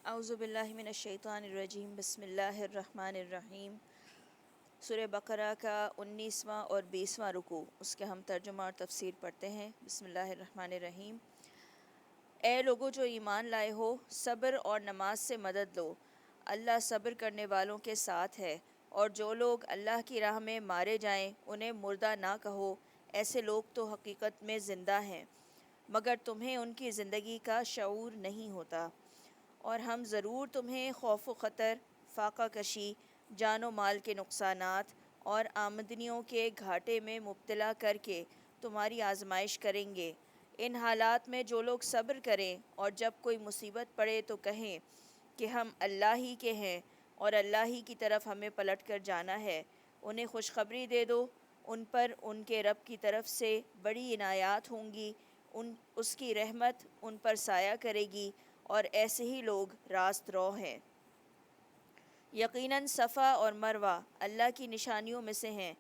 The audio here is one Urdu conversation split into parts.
اعوذ باللہ من الشیطان الرجیم، بسم اللہ الرحمن الرحیم۔ سورہ بقرہ کا 19واں اور 20واں رکوع، اس کے ہم ترجمہ اور تفسیر پڑھتے ہیں۔ بسم اللہ الرحمن الرحیم۔ اے لوگو جو ایمان لائے ہو، صبر اور نماز سے مدد لو، اللہ صبر کرنے والوں کے ساتھ ہے۔ اور جو لوگ اللہ کی راہ میں مارے جائیں انہیں مردہ نہ کہو، ایسے لوگ تو حقیقت میں زندہ ہیں، مگر تمہیں ان کی زندگی کا شعور نہیں ہوتا۔ اور ہم ضرور تمہیں خوف و خطر، فاقہ کشی، جان و مال کے نقصانات اور آمدنیوں کے گھاٹے میں مبتلا کر کے تمہاری آزمائش کریں گے۔ ان حالات میں جو لوگ صبر کریں اور جب کوئی مصیبت پڑے تو کہیں کہ ہم اللہ ہی کے ہیں اور اللہ ہی کی طرف ہمیں پلٹ کر جانا ہے، انہیں خوشخبری دے دو، ان پر ان کے رب کی طرف سے بڑی عنایات ہوں گی، اس کی رحمت ان پر سایہ کرے گی، اور ایسے ہی لوگ راست رو ہیں۔ یقیناً صفا اور مروہ اللہ کی نشانیوں میں سے ہیں،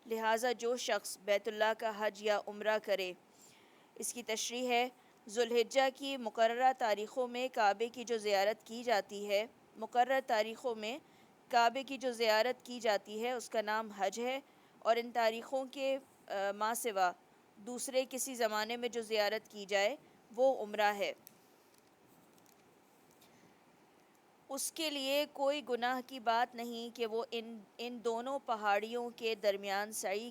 لہٰذا جو شخص بیت اللہ کا حج یا عمرہ کرے۔ اس کی تشریح ہے، ذوالحجہ کی مقررہ تاریخوں میں کعبے کی جو زیارت کی جاتی ہے، اس کا نام حج ہے، اور ان تاریخوں کے ماں سوا دوسرے کسی زمانے میں جو زیارت کی جائے وہ عمرہ ہے۔ اس کے لیے کوئی گناہ کی بات نہیں کہ وہ ان دونوں پہاڑیوں کے درمیان سعی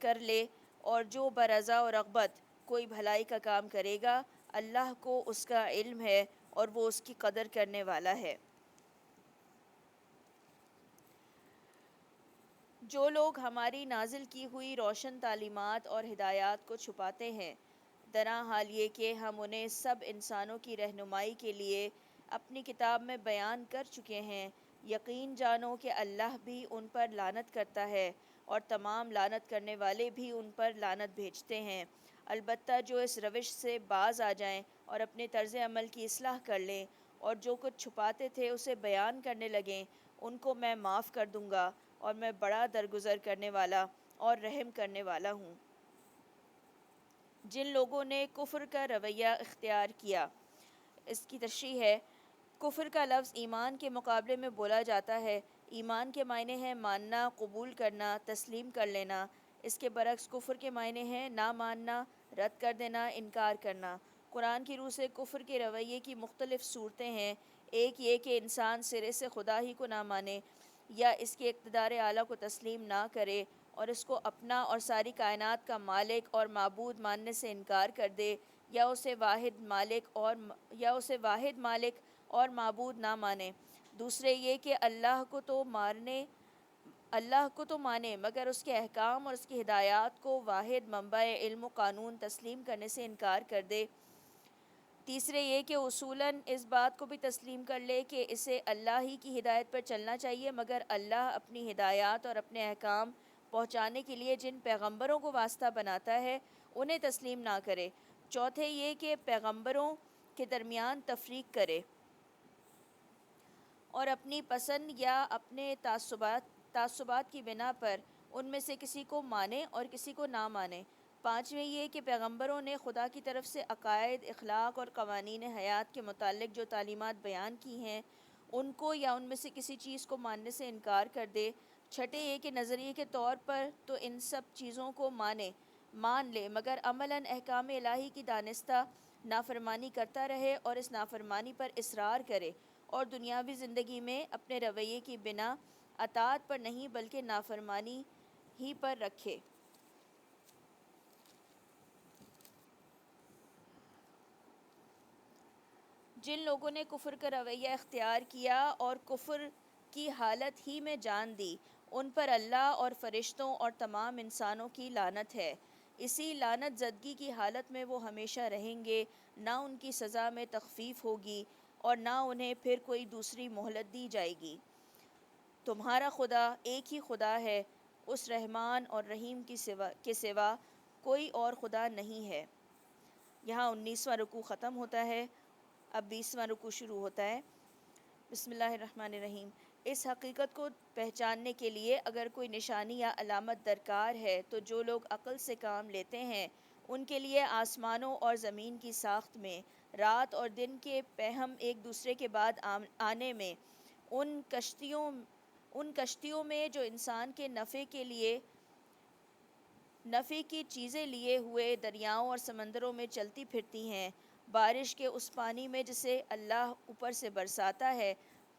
کر لے، اور جو برضا و رغبت کوئی بھلائی کا کام کرے گا، اللہ کو اس کا علم ہے اور وہ اس کی قدر کرنے والا ہے۔ جو لوگ ہماری نازل کی ہوئی روشن تعلیمات اور ہدایات کو چھپاتے ہیں، درا حال یہ کہ ہم انہیں سب انسانوں کی رہنمائی کے لیے اپنی کتاب میں بیان کر چکے ہیں، یقین جانو کہ اللہ بھی ان پر لعنت کرتا ہے اور تمام لعنت کرنے والے بھی ان پر لعنت بھیجتے ہیں۔ البتہ جو اس روش سے باز آ جائیں اور اپنے طرز عمل کی اصلاح کر لیں اور جو کچھ چھپاتے تھے اسے بیان کرنے لگیں، ان کو میں معاف کر دوں گا، اور میں بڑا درگزر کرنے والا اور رحم کرنے والا ہوں۔ جن لوگوں نے کفر کا رویہ اختیار کیا، اس کی تشریح ہے، کفر کا لفظ ایمان کے مقابلے میں بولا جاتا ہے۔ ایمان کے معنی ہے ماننا، قبول کرنا، تسلیم کر لینا۔ اس کے برعکس کفر کے معنی ہے نہ ماننا، رد کر دینا، انکار کرنا۔ قرآن کی روح سے کفر کے رویے کی مختلف صورتیں ہیں۔ ایک یہ کہ انسان سرے سے خدا ہی کو نہ مانے یا اس کے اقتدار اعلیٰ کو تسلیم نہ کرے اور اس کو اپنا اور ساری کائنات کا مالک اور معبود ماننے سے انکار کر دے، یا اسے واحد مالک اور معبود نہ مانے۔ دوسرے یہ کہ اللہ کو تو مانے مگر اس کے احکام اور اس کی ہدایات کو واحد منبع علم و قانون تسلیم کرنے سے انکار کر دے۔ تیسرے یہ کہ اصولاً اس بات کو بھی تسلیم کر لے کہ اسے اللہ ہی کی ہدایت پر چلنا چاہیے، مگر اللہ اپنی ہدایات اور اپنے احکام پہنچانے کے لیے جن پیغمبروں کو واسطہ بناتا ہے انہیں تسلیم نہ کرے۔ چوتھے یہ کہ پیغمبروں کے درمیان تفریق کرے اور اپنی پسند یا اپنے تعصبات کی بنا پر ان میں سے کسی کو مانے اور کسی کو نہ مانے۔ پانچویں یہ کہ پیغمبروں نے خدا کی طرف سے عقائد، اخلاق اور قوانین حیات کے متعلق جو تعلیمات بیان کی ہیں ان کو یا ان میں سے کسی چیز کو ماننے سے انکار کر دے۔ چھٹے یہ کہ نظریے کے طور پر تو ان سب چیزوں کو مان لے، مگر عملاً احکام الہی کی دانستہ نافرمانی کرتا رہے اور اس نافرمانی پر اصرار کرے، اور دنیاوی زندگی میں اپنے رویے کی بنا اطاعت پر نہیں بلکہ نافرمانی ہی پر رکھے۔ جن لوگوں نے کفر کا رویہ اختیار کیا اور کفر کی حالت ہی میں جان دی، ان پر اللہ اور فرشتوں اور تمام انسانوں کی لعنت ہے۔ اسی لعنت زدگی کی حالت میں وہ ہمیشہ رہیں گے، نہ ان کی سزا میں تخفیف ہوگی اور نہ انہیں پھر کوئی دوسری مہلت دی جائے گی۔ تمہارا خدا ایک ہی خدا ہے، اس رحمان اور رحیم کے سوا کوئی اور خدا نہیں ہے۔ یہاں 19واں رکوع ختم ہوتا ہے، اب 20واں رکوع شروع ہوتا ہے۔ بسم اللہ الرحمن الرحیم۔ اس حقیقت کو پہچاننے کے لیے اگر کوئی نشانی یا علامت درکار ہے تو جو لوگ عقل سے کام لیتے ہیں ان کے لیے آسمانوں اور زمین کی ساخت میں رات اور دن کے پہم ایک دوسرے کے بعد آنے میں، ان کشتیوں میں جو انسان کے نفع کی چیزیں لیے ہوئے دریاؤں اور سمندروں میں چلتی پھرتی ہیں، بارش کے اس پانی میں جسے اللہ اوپر سے برساتا ہے،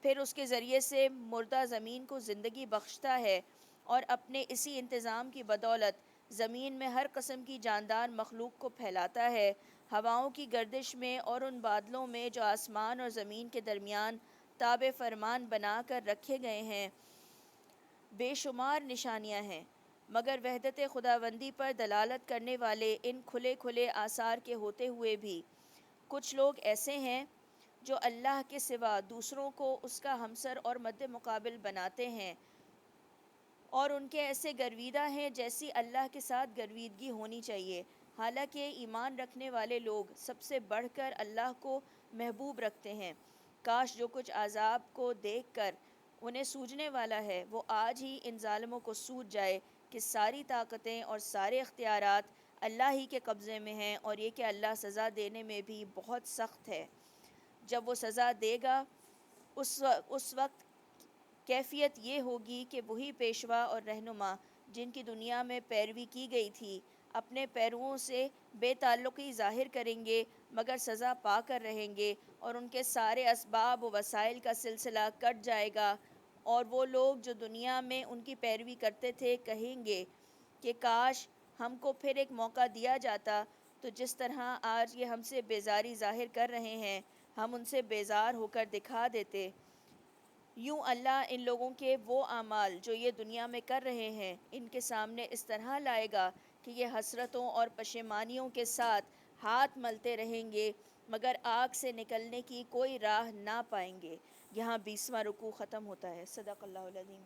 پھر اس کے ذریعے سے مردہ زمین کو زندگی بخشتا ہے، اور اپنے اسی انتظام کی بدولت زمین میں ہر قسم کی جاندار مخلوق کو پھیلاتا ہے۔ ہواؤں کی گردش میں اور ان بادلوں میں جو آسمان اور زمین کے درمیان تابع فرمان بنا کر رکھے گئے ہیں، بے شمار نشانیاں ہیں، مگر وحدت خداوندی پر دلالت کرنے والے ان کھلے کھلے آثار کے ہوتے ہوئے بھی کچھ لوگ ایسے ہیں جو اللہ کے سوا دوسروں کو اس کا ہمسر اور مد مقابل بناتے ہیں، اور ان کے ایسے گرویدہ ہیں جیسی اللہ کے ساتھ گرویدگی ہونی چاہیے، حالانکہ ایمان رکھنے والے لوگ سب سے بڑھ کر اللہ کو محبوب رکھتے ہیں۔ کاش جو کچھ عذاب کو دیکھ کر انہیں سوجنے والا ہے وہ آج ہی ان ظالموں کو سوج جائے کہ ساری طاقتیں اور سارے اختیارات اللہ ہی کے قبضے میں ہیں، اور یہ کہ اللہ سزا دینے میں بھی بہت سخت ہے۔ جب وہ سزا دے گا اس وقت کیفیت یہ ہوگی کہ وہی پیشوا اور رہنما جن کی دنیا میں پیروی کی گئی تھی اپنے پیرووں سے بے تعلقی ظاہر کریں گے، مگر سزا پا کر رہیں گے، اور ان کے سارے اسباب و وسائل کا سلسلہ کٹ جائے گا، اور وہ لوگ جو دنیا میں ان کی پیروی کرتے تھے کہیں گے کہ کاش ہم کو پھر ایک موقع دیا جاتا، تو جس طرح آج یہ ہم سے بیزاری ظاہر کر رہے ہیں ہم ان سے بیزار ہو کر دکھا دیتے۔ یوں اللہ ان لوگوں کے وہ اعمال جو یہ دنیا میں کر رہے ہیں ان کے سامنے اس طرح لائے گا کہ یہ حسرتوں اور پشیمانیوں کے ساتھ ہاتھ ملتے رہیں گے، مگر آگ سے نکلنے کی کوئی راہ نہ پائیں گے۔ یہاں 20واں رکوع ختم ہوتا ہے۔ صدق اللہ العظیم۔